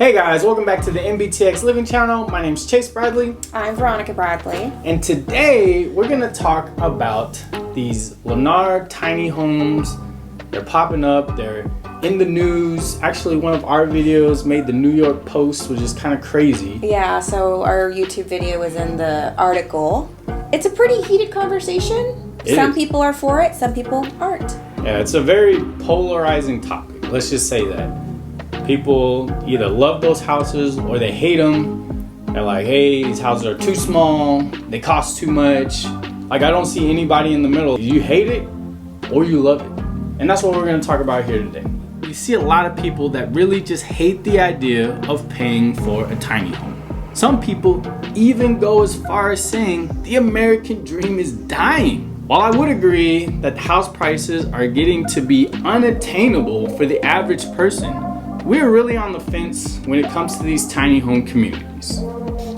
Hey guys, welcome back to the NBTX Living Channel. My name's Chase Bradley. I'm Veronica Bradley. And today we're gonna talk about these Lennar tiny homes. They're popping up, they're in the news. Actually, one of our videos made the New York Post, which is kind of crazy. Yeah, so our YouTube video was in the article. It's a pretty heated conversation. Some people are for it, some people aren't. Yeah, it's a very polarizing topic. Let's just say that. People either love those houses or they hate them. They're like, hey, these houses are too small, they cost too much. Like, I don't see anybody in the middle. You hate it or you love it. And that's what we're gonna talk about here today. You see a lot of people that really just hate the idea of paying for a tiny home. Some people even go as far as saying the American dream is dying. While I would agree that house prices are getting to be unattainable for the average person, we're really on the fence when it comes to these tiny home communities.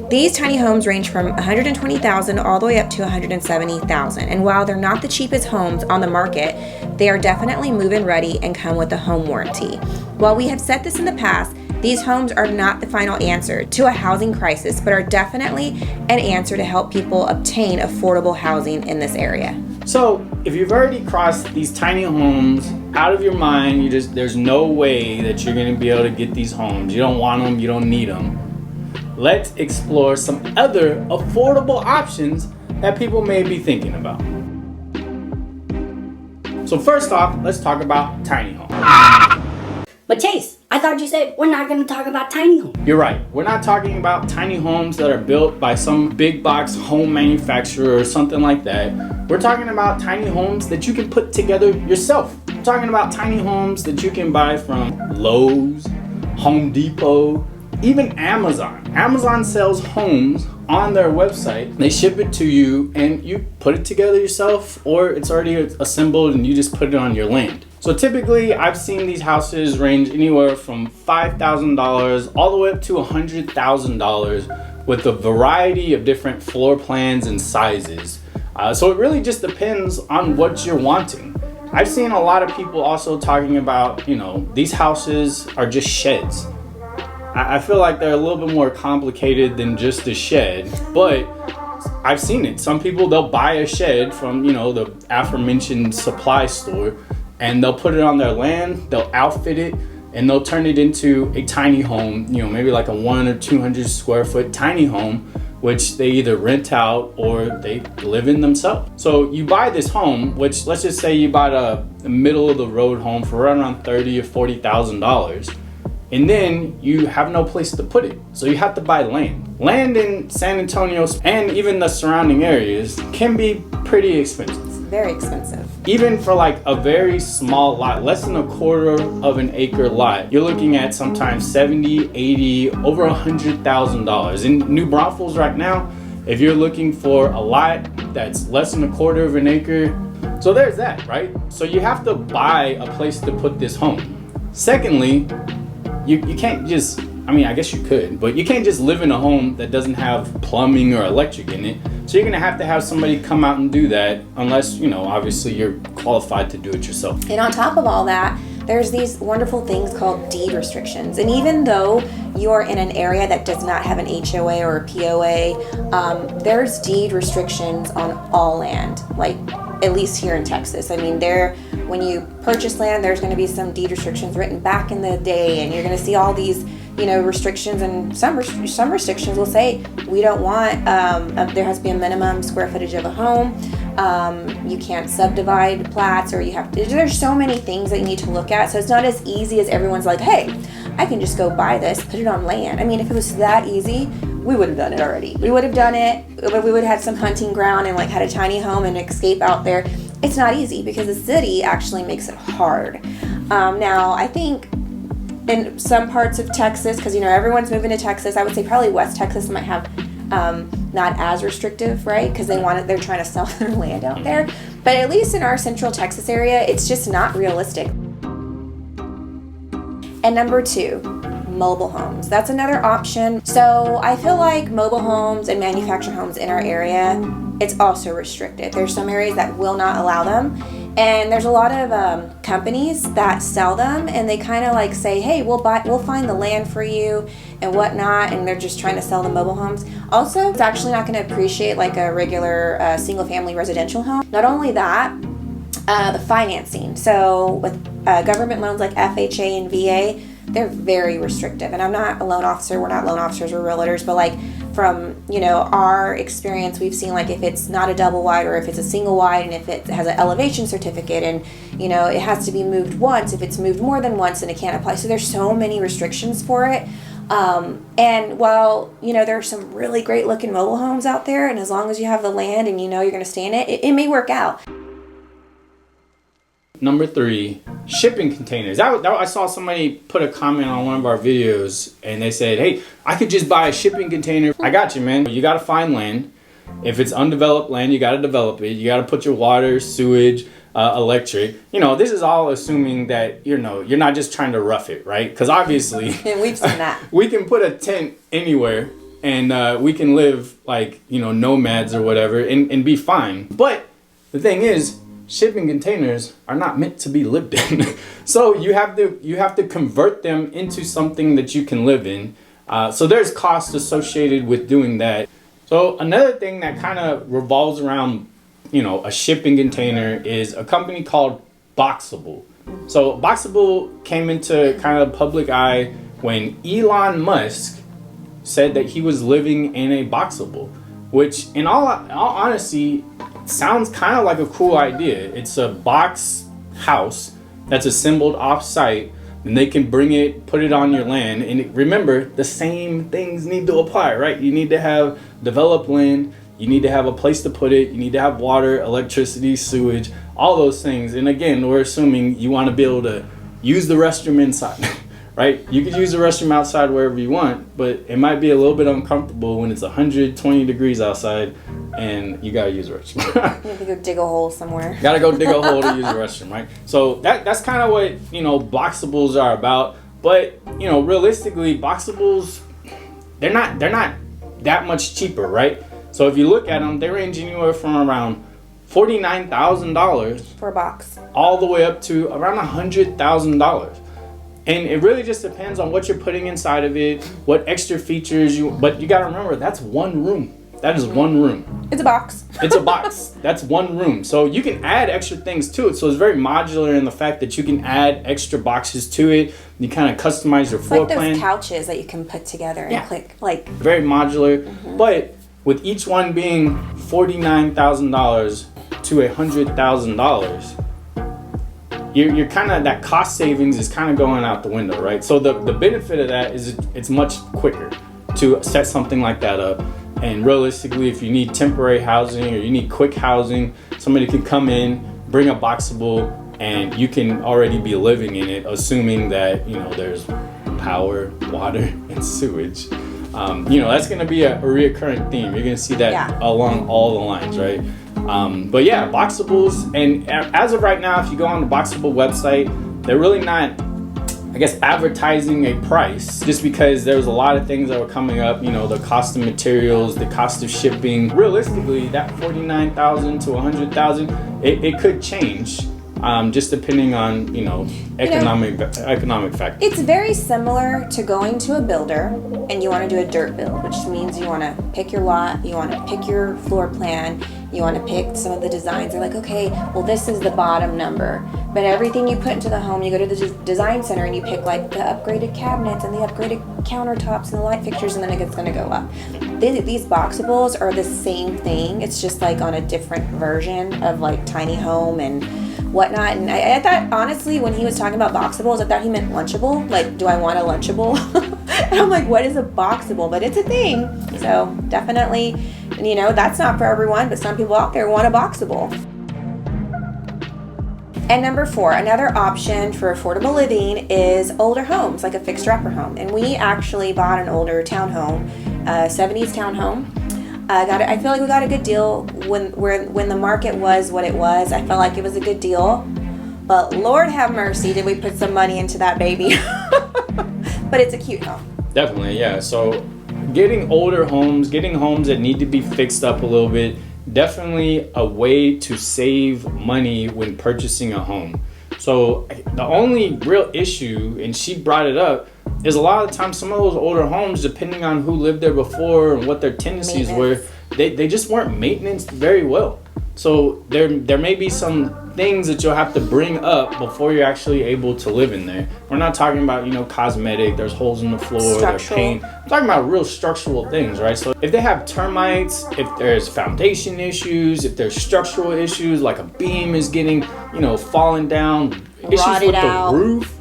These tiny homes range from $120,000 all the way up to $170,000. And while they're not the cheapest homes on the market, they are definitely move-in ready and come with a home warranty. While we have said this in the past, these homes are not the final answer to a housing crisis, but are definitely an answer to help people obtain affordable housing in this area. So if you've already crossed these tiny homes out of your mind, there's no way that you're gonna be able to get these homes. You don't want them, you don't need them. Let's explore some other affordable options that people may be thinking about. So first off, let's talk about tiny homes. But Chase, I thought you said we're not going to talk about tiny homes. You're right. We're not talking about tiny homes that are built by some big box home manufacturer or something like that. We're talking about tiny homes that you can put together yourself. We're talking about tiny homes that you can buy from Lowe's, Home Depot, even Amazon. Amazon sells homes on their website. They ship it to you and you put it together yourself, or it's already assembled and you just put it on your land. So typically I've seen these houses range anywhere from $5,000 all the way up to $100,000 with a variety of different floor plans and sizes. So it really just depends on what you're wanting. I've seen a lot of people also talking about, these houses are just sheds. I feel like they're a little bit more complicated than just a shed, but I've seen it. Some people, they'll buy a shed from, the aforementioned supply store, and they'll put it on their land, they'll outfit it, and they'll turn it into a tiny home, maybe like a 100 or 200 square foot tiny home, which they either rent out or they live in themselves. So you buy this home, which let's just say you bought a middle of the road home for around $30,000 or $40,000. And then you have no place to put it. So you have to buy land. Land in San Antonio and even the surrounding areas can be pretty expensive. Very expensive. Even for like a very small lot, less than a quarter of an acre lot, you're looking at sometimes $70,000, $80,000, over $100,000. In New Braunfels right now, if you're looking for a lot that's less than a quarter of an acre, so there's that, right? So you have to buy a place to put this home. Secondly, you can't just, I guess you could, but you can't just live in a home that doesn't have plumbing or electric in it. So you're gonna have to have somebody come out and do that, unless, obviously you're qualified to do it yourself. And on top of all that, there's these wonderful things called deed restrictions. And even though you're in an area that does not have an HOA or a POA, there's deed restrictions on all land, like at least here in Texas. When you purchase land, there's gonna be some deed restrictions written back in the day, and you're gonna see all these restrictions, and some restrictions will say we don't want there has to be a minimum square footage of a home, you can't subdivide plats, or there's so many things that you need to look at. So it's not as easy as everyone's like, hey, I can just go buy this, put it on land. If it was that easy, we would have done it already. We would have done it, we would have had some hunting ground and had a tiny home and escape out there. It's not easy because the city actually makes it hard. Now I think in some parts of Texas, because everyone's moving to Texas, I would say probably West Texas might have not as restrictive, right? Because they're trying to sell their land out there. But at least in our Central Texas area, it's just not realistic. And number 2, mobile homes. That's another option. So I feel like mobile homes and manufactured homes in our area, it's also restricted. There's some areas that will not allow them. And there's a lot of companies that sell them, and they kind of like say, hey, we'll find the land for you and whatnot, and they're just trying to sell the mobile homes. Also, it's actually not going to appreciate like a regular single family residential home. Not only that, the financing. So with government loans like FHA and VA, they're very restrictive. And I'm not a loan officer. We're not loan officers. We're realtors. But like from, our experience, we've seen like if it's not a double wide or if it's a single wide and if it has an elevation certificate and, it has to be moved once. If it's moved more than once, then it can't apply. So there's so many restrictions for it. And while, there are some really great looking mobile homes out there, and as long as you have the land and you're going to stay in it, it may work out. Number 3, shipping containers. I saw somebody put a comment on one of our videos and they said, hey, I could just buy a shipping container. I got you, man. You got to find land. If it's undeveloped land, you got to develop it. You got to put your water, sewage, electric. This is all assuming that, you're not just trying to rough it, right? Because obviously, we've seen that. We can put a tent anywhere and we can live like, nomads or whatever and be fine. But the thing is, shipping containers are not meant to be lived in. So you have to convert them into something that you can live in. So there's costs associated with doing that. So another thing that kind of revolves around, a shipping container is a company called Boxabl. So Boxabl came into kind of public eye when Elon Musk said that he was living in a Boxabl, which in all honesty, sounds kind of like a cool idea. It's a box house that's assembled off-site, and they can bring it, put it on your land. And remember, the same things need to apply, right? You need to have developed land, you need to have a place to put it, you need to have water, electricity, sewage, all those things. And again, we're assuming you want to be able to use the restroom inside, right? You could use the restroom outside wherever you want, but it might be a little bit uncomfortable when it's 120 degrees outside and you gotta use the restroom. You have to go dig a hole somewhere. Gotta go dig a hole to use the restroom, right? So that's kind of what, Boxables are about. But, realistically, Boxables, they're not that much cheaper, right? So if you look at them, they range anywhere from around $49,000 for a box, all the way up to around $100,000. And it really just depends on what you're putting inside of it, what extra features but you gotta remember, that's one room. That is one room. It's a box. It's a box. That's one room. So you can add extra things to it. So it's very modular in the fact that you can add extra boxes to it. You kind of customize your floor plan. Like those couches that you can put together and click. Like very modular. But with each one being $49,000 to $100,000, you're kind of, that cost savings is kind of going out the window, right? So the benefit of that is it's much quicker to set something like that up. And realistically, if you need temporary housing or you need quick housing, somebody can come in, bring a Boxabl, and you can already be living in it, assuming that, there's power, water, and sewage. That's going to be a reoccurring theme. You're going to see that along all the lines, right? But yeah, Boxables, and as of right now, if you go on the Boxabl website, they're really not, advertising a price, just because there was a lot of things that were coming up, the cost of materials, the cost of shipping. Realistically, that $49,000 to $100,000, it could change, just depending on, economic factors. It's very similar to going to a builder and you want to do a dirt build, which means you want to pick your lot, you want to pick your floor plan, you want to pick some of the designs. They're like, okay, well, this is the bottom number. But everything you put into the home, you go to the design center and you pick like the upgraded cabinets and the upgraded countertops and the light fixtures, and then it's going to go up. These Boxables are the same thing. It's just like on a different version of like tiny home and whatnot. And I thought, honestly, when he was talking about Boxables, I thought he meant Lunchable. Like, do I want a Lunchable? And I'm like, what is a Boxabl? But it's a thing. So definitely, that's not for everyone, but some people out there want a Boxabl. And number 4, another option for affordable living is older homes, like a fixer-upper home. And we actually bought an older townhome, 70s townhome. I feel like we got a good deal when the market was what it was. I felt like it was a good deal. But Lord have mercy, did we put some money into that baby. But it's a cute home. Definitely, yeah. So getting older homes, getting homes that need to be fixed up a little bit, definitely a way to save money when purchasing a home. So the only real issue, and she brought it up, is a lot of the time some of those older homes, depending on who lived there before and what their tendencies were, they just weren't maintained very well. So there may be some things that you'll have to bring up before you're actually able to live in there. We're not talking about, cosmetic, there's holes in the floor, there's paint. I'm talking about real structural things, right? So if they have termites, if there's foundation issues, if there's structural issues, like a beam is getting, falling down, issues with the roof,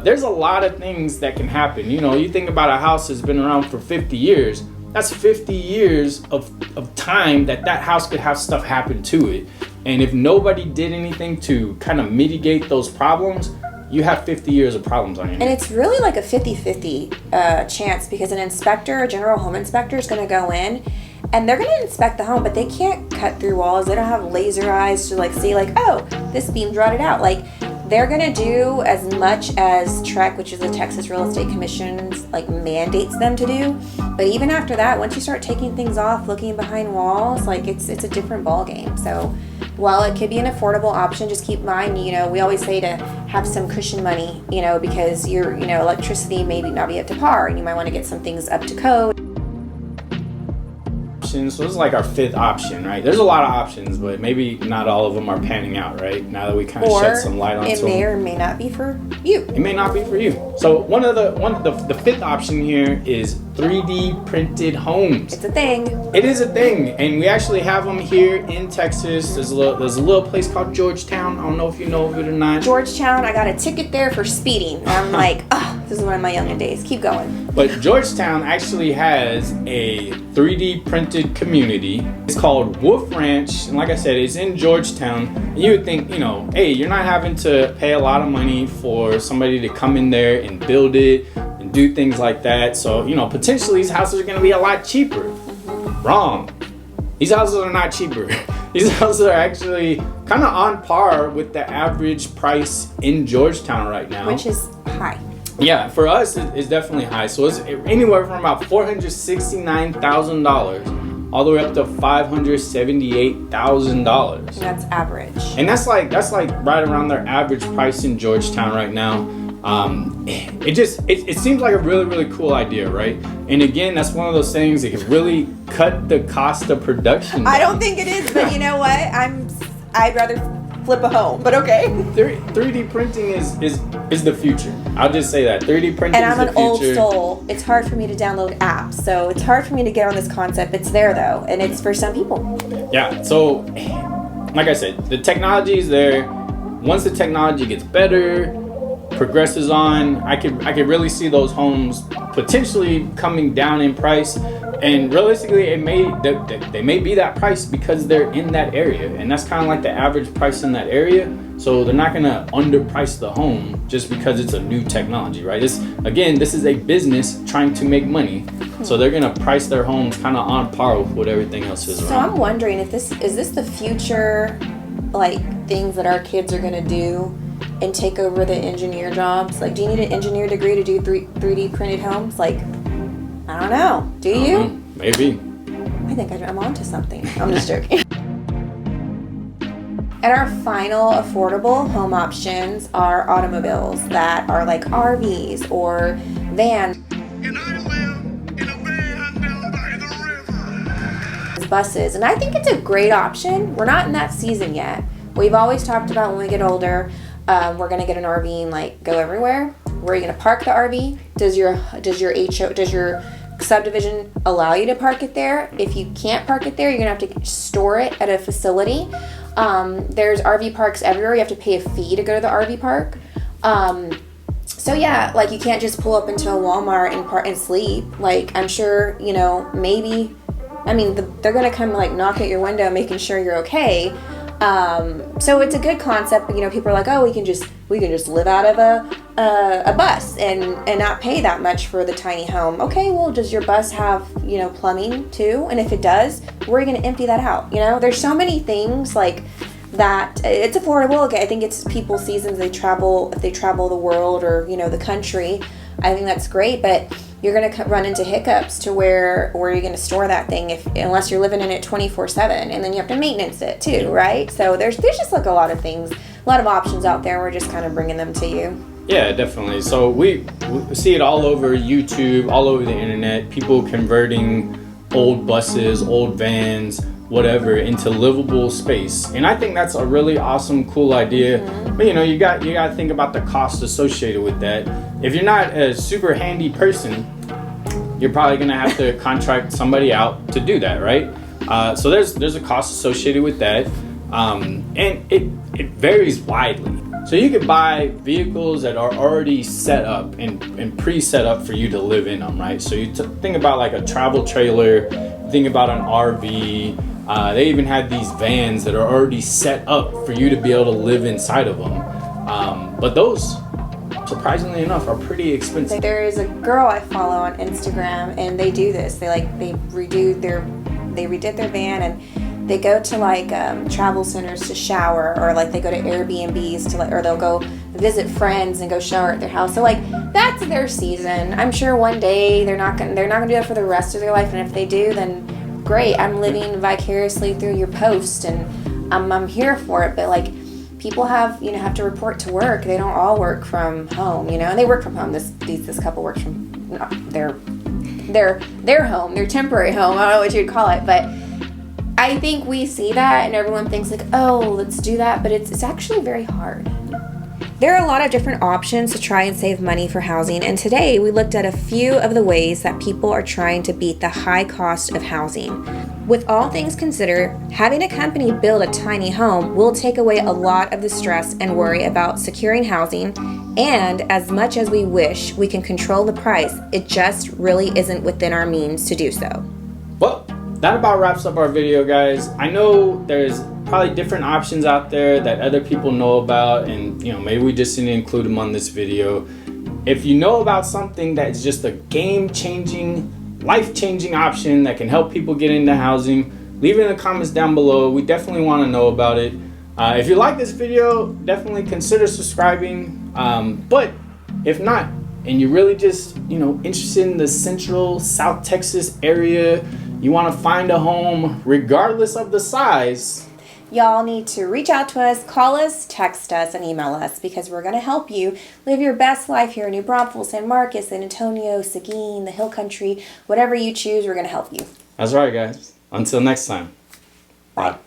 there's a lot of things that can happen. You think about a house that's been around for 50 years, that's 50 years of time that house could have stuff happen to it. And if nobody did anything to kind of mitigate those problems, you have 50 years of problems on your hands. And it's really like a 50-50 chance, because an inspector, a general home inspector, is going to go in and they're going to inspect the home, but they can't cut through walls. They don't have laser eyes to see oh, this beam's rotted out. They're going to do as much as TREC, which is the Texas Real Estate Commission's mandates them to do. But even after that, once you start taking things off, looking behind walls, it's a different ball game. So while it could be an affordable option, just keep in mind, we always say to have some cushion money, because your, electricity may not be up to par, and you might want to get some things up to code. So this is like our fifth option, right? There's a lot of options, but maybe not all of them are panning out, right? Now that we kind of shed some light on it may or may not be for you. It may not be for you. So the fifth option here is 3D printed homes. It's a thing. It is a thing, and we actually have them here in Texas. There's a little place called Georgetown. I don't know if you know of it or not. Georgetown, I got a ticket there for speeding. And I'm like, this is one of my younger days. Keep going. But Georgetown actually has a 3D printed community. It's called Wolf Ranch, and like I said, it's in Georgetown. And you would think, hey, you're not having to pay a lot of money for somebody to come in there and build it and do things like that. So, potentially these houses are going to be a lot cheaper. Wrong. These houses are not cheaper. These houses are actually kind of on par with the average price in Georgetown right now. Which is high. Yeah, for us, it's definitely high. So it's anywhere from about $469,000 all the way up to $578,000. That's average. And that's like right around their average price in Georgetown right now. It seems like a really, really cool idea, right? And again, that's one of those things that can really cut the cost of production down. I don't think it is, but you know what? I'd rather flip a home, but okay. 3D printing is the future. I'll just say that 3D printing is the future. And I'm an old soul. It's hard for me to download apps, so it's hard for me to get on this concept. It's there though, and it's for some people. Yeah. So, like I said, the technology is there. Once the technology gets better, progresses on, I could really see those homes potentially coming down in price. And realistically, they may be that price because they're in that area, and that's kind of like the average price in that area. So they're not gonna underprice the home just because it's a new technology, right? This is a business trying to make money, so they're gonna price their homes kind of on par with what everything else is around. So I'm wondering if is this the future, things that our kids are gonna do and take over the engineer jobs? Do you need an engineer degree to do 3D printed homes? I don't know. Do you? Maybe. I think I'm onto something. I'm just joking. And our final affordable home options are automobiles that are like RVs or vans. And I live in a van down by the river. Buses. And I think it's a great option. We're not in that season yet. We've always talked about when we get older, we're gonna get an RV and go everywhere. Where are you gonna park the RV? Does your subdivision allow you to park it there? If you can't park it there, you're gonna have to store it at a facility. There's RV parks everywhere. You have to pay a fee to go to the RV park. So yeah, you can't just pull up into a Walmart and sleep. I'm sure, maybe, they're gonna come knock at your window, making sure you're okay. So it's a good concept, but people are like, oh, we can just live out of a bus and not pay that much for the tiny home. Okay, well, does your bus have plumbing too? And if it does, where are you going to empty that out? There's so many things that. It's affordable. Okay, I think it's people's seasons. If they travel the world or the country, I think that's great. But you're going to run into hiccups to where you're going to store that thing unless you're living in it 24/7, and then you have to maintenance it too, right? So there's just like a lot of things, a lot of options out there. We're just kind of bringing them to you. Yeah, definitely. So we see it all over YouTube, all over the internet, people converting old buses, old vans, whatever, into livable space. And I think that's a really awesome, cool idea. But you know, you got to think about the cost associated with that. If you're not a super handy person, you're probably going to have to contract somebody out to do that, right? So there's a cost associated with that. And it varies widely. So you could buy vehicles that are already set up and pre-set up for you to live in them, right? So you think about like a travel trailer, think about an RV. They even have these vans that are already set up for you to be able to live inside of them. But those, surprisingly enough, are pretty expensive. There is a girl I follow on Instagram, and they do this. They redid their van, and they go to like travel centers to shower, or like they go to Airbnbs to or they'll go visit friends and go shower at their house. So like that's their season. I'm sure one day they're not gonna do that for the rest of their life, and if they do, then great. I'm living vicariously through your post, and I'm here for it. But like people have to report to work. They don't all work from home, and they work from home. This couple works from their home, their temporary home. I don't know what you'd call it, but I think we see that and everyone thinks like, oh, let's do that, but it's actually very hard. There are a lot of different options to try and save money for housing, and today we looked at a few of the ways that people are trying to beat the high cost of housing. With all things considered, having a company build a tiny home will take away a lot of the stress and worry about securing housing, and as much as we wish we can control the price, it just really isn't within our means to do so. Well, that about wraps up our video, guys. I know there's probably different options out there that other people know about, and maybe we just didn't include them on this video. If you know about something that's just a game-changing, life-changing option that can help people get into housing, leave it in the comments down below. We definitely want to know about it. If you like this video, definitely consider subscribing. But if not, and you're really just interested in the Central South Texas area, you want to find a home regardless of the size, y'all need to reach out to us, call us, text us, and email us, because we're going to help you live your best life here in New Braunfels, San Marcos, San Antonio, Seguin, the Hill Country, whatever you choose, we're going to help you. That's right, guys. Until next time. Bye.